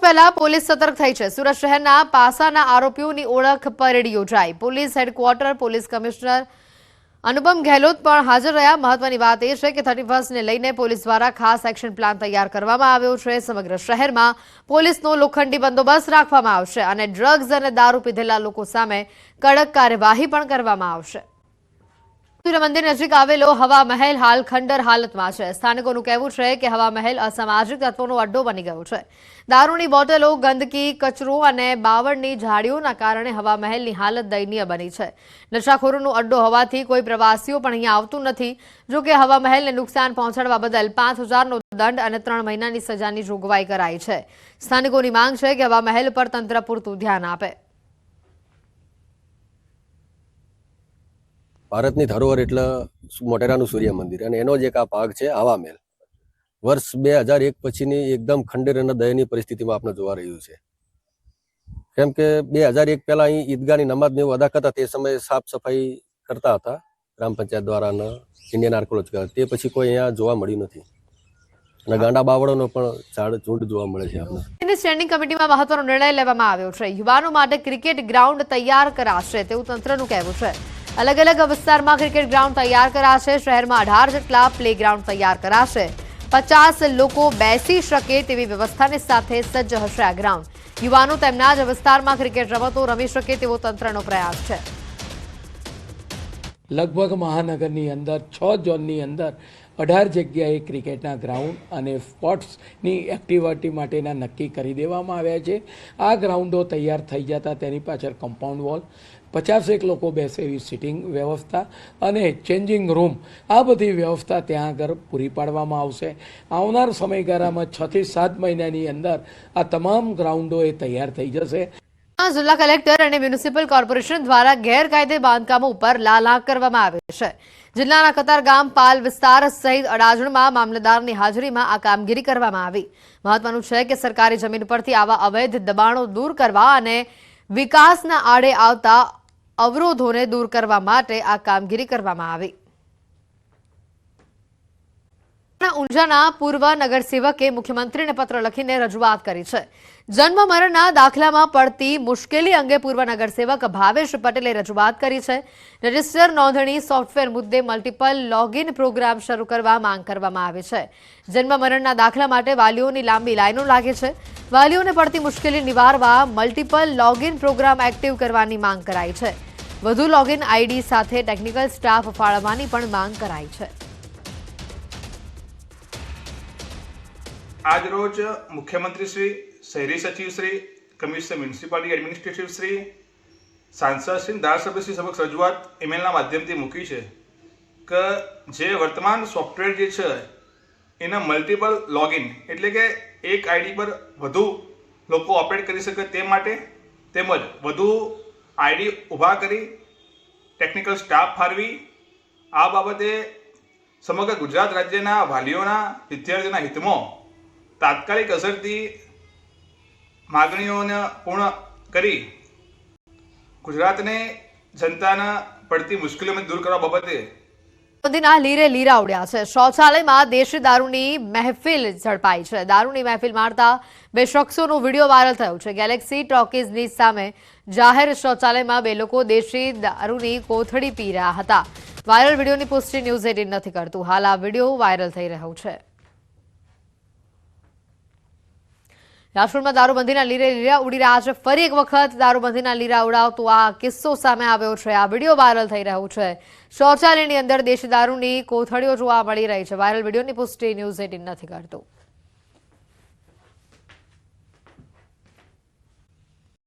પહેલા પોલીસ સતર્ક થઈ છે। સુરત શહેરના પાસાના આરોપીઓની ઓળખ પરેડ યોજાઈ। પોલીસ હેડક્વાર્ટર પોલીસ કમિશનર અનુપમ ગેહલોત પણ હાજર રહ્યા। મહત્વની વાત એ છે કે 31 ને લઈને પોલીસ દ્વારા ખાસ એક્શન પ્લાન તૈયાર કરવામાં આવ્યો છે। સમગ્ર શહેરમાં પોલીસનો લોખંડી બંદોબસ્ત રાખવામાં આવશે અને ડ્રગ્સ અને દારૂ પીધેલા લોકો સામે કડક કાર્યવાહી પણ કરવામાં આવશે। મંદિર નજીક આવેલો હવા મહેલ હાલ ખંડર હાલતમાં છે। સ્થાનિકોનું કહેવું છે કે હવા મહેલ અસામાજિક તત્વોનો અડ્ડો બની ગયો છે। દારૂની બોટલો, ગંદકી, કચરો અને બાવળની ઝાડીઓના કારણે હવા મહેલની હાલત દયનીય બની છે। નશાખોરોનો અડ્ડો હોવાથી કોઈ પ્રવાસીઓ પણ અહીંયા આવતું નથી। જો કે હવા મહેલને નુકસાન પહોંચાડવા બદલ 5000નો દંડ અને 3 મહિનાની સજાની જોગવાઈ કરાઈ છે। સ્થાનિકોની માંગ છે કે હવા મહેલ પર તંત્ર પૂરતું ધ્યાન આપે। ભારતની ધરોહર એટલે મોટેરાનું સૂર્ય મંદિર અને એનો જ એક આ ભાગ છે હવા મહેલ। વર્ષ 2001 પછીની એકદમ ખંડેર અને દયનીય પરિસ્થિતિમાં આપણે જોવા રહ્યું છે। કેમ કે 2001 પહેલા અહીં ઈદગાહની નમાઝને એવું અદા કરતા તે સમયે સાફ સફાઈ કરતા હતા ગ્રામ પંચાયત દ્વારા અને ઇન્ડિયન આર્કોલોજીકલ। તે પછી કોઈ અહીંયા જોવા મળ્યું નથી અને ગાંડા બાવળોનો પણ ઝુંડ જોવા મળે છે આપણે। સ્ટેન્ડિંગ કમિટીમાં મહત્વનો નિર્ણય લેવામાં આવ્યો છે। યુવાનો માટે ક્રિકેટ ગ્રાઉન્ડ તૈયાર કરાશે તેવું તંત્રનું કહેવું છે। अलग अलग विस्ताરમાં ક્રિકેટ ગ્રાઉન્ડ તૈયાર કરાશે। શહેરમાં 18 જેટલા પ્લે ગ્રાઉન્ડ તૈયાર કરાશે। 50 લોકો બેસી શકે તેવી વ્યવસ્થાની સાથે સજ્જ હશે આ ગ્રાઉન્ડ। યુવાનો તેમના જ વિસ્તારમાં ક્રિકેટ રમતો રમી શકે તેવો તંત્રનો પ્રયાસ છે। લગભગ મહાનગરની અંદર 6 ઝોનની અંદર 18 જગ્યાએ ક્રિકેટના ગ્રાઉન્ડ અને સ્પોર્ટ્સની એક્ટિવિટી માટેના નક્કી કરી દેવામાં આવ્યા છે। આ ગ્રાઉન્ડો તૈયાર થઈ જતા તેની પાછળ કમ્પાઉન્ડ વોલ, 50 લોકો બેસે એવી સિટિંગ વ્યવસ્થા અને ચેન્જિંગ રૂમ, આ બધી વ્યવસ્થા ત્યાં આગળ પૂરી પાડવામાં આવશે। આવનાર સમયગાળામાં 6 થી 7 મહિનાની અંદર આ તમામ ગ્રાઉન્ડો એ તૈયાર થઈ જશે। જિલ્લા કલેક્ટર અને મ્યુનિસિપલ કોર્પોરેશન દ્વારા ગેરકાયદે બાંધકામો ઉપર લાલાંક કરવામાં આવે છે। જિલ્લાના કતારગામ, પાલ વિસ્તાર સહિત અડાજણમાં મામલતદારની હાજરીમાં આ કામગીરી કરવામાં આવી। મહત્વનું છે કે સરકારી જમીન પરથી આવા અવૈધ દબાણો દૂર કરવા અને વિકાસના આડે આવતા અવરોધોને દૂર કરવા માટે આ કામગીરી કરવામાં આવી। ઊંઝાના પૂર્વ નગરસેવકે મુખ્યમંત્રીને પત્ર લખીને રજૂઆત કરી છે। જન્મ મરણના દાખલામાં પડતી મુશ્કેલી અંગે પૂર્વ નગરસેવક ભાવેશ પટેલે રજૂઆત કરી છે। રજિસ્ટર નોંધણી સોફ્ટવેર મુદ્દે મલ્ટિપલ લોગિન પ્રોગ્રામ શરૂ કરવા માંગ કરવામાં આવી છે। જન્મ મરણના દાખલા માટે વાલીઓની લાંબી લાઈનો લાગે છે। વાલીઓને પડતી મુશ્કેલી નિવારવા મલ્ટિપલ લોગિન પ્રોગ્રામ એક્ટિવ કરવાની માંગ કરાઈ છે। વધુ લોગિન આઈડી સાથે ટેકનિકલ સ્ટાફ ફાળવવાની પણ માંગ કરાઈ છે। आज रोज मुख्यमंत्री श्री, शहरी सचिव Shri, commissioner municipality administrative Shri, सांसद श्री, धारासभ्य श्री समक्ष रजूआत ईमेलना माध्यमथी मूकी छे के जे वर्तमान सॉफ्टवेर जे छे एना मल्टिपल लॉगिन एटले के एक आईडी पर वधु लोको ऑपरेट करी शके ते माटे तेमज वधु आईडी ऊभा करी टेक्निकल स्टाफ फाळवी आ बाबते समग्र गुजरात राज्यना वालीओना विद्यार्थीओना हितमां तात्कालिक असरथी मागणीओने पूर्ण करी गुजरातने जनताना पड़ती मुश्केलीओ दूर करवा बाबते મોદીના લીરે લીરા ઉડ્યા છે। શૌચાલયમાં દેશી દારૂની મહેફિલ ઝડપાઈ છે। દારૂની મહેફિલ મારતા 2 શખ્સોનો વિડીયો વાયરલ થયો છે। ગેલેક્સી ટોકીઝની સામે જાહેર શૌચાલયમાં 2 લોકો દેશી દારૂની કોથળી પી રહ્યા હતા। વાયરલ વિડીયોની પુષ્ટિ ન્યૂઝ 18 નથી કરતું। હાલ આ વિડીયો વાયરલ થઈ રહ્યો છે। રાજકોટમાં દારૂબંધીના લીરે લીરા ઉડી રહ્યા છે। ફરી એક વખત દારૂબંધીના લીરા ઉડાવતો આ કિસ્સો સામે આવ્યો છે। આ વિડીયો વાયરલ થઈ રહ્યો છે। શૌચાલયની અંદર દેશી દારૂની કોથળીઓ જોવા મળી રહી છે। વાયરલ વિડીયોની પુષ્ટિ ન્યૂઝ 18 નથી કરતું।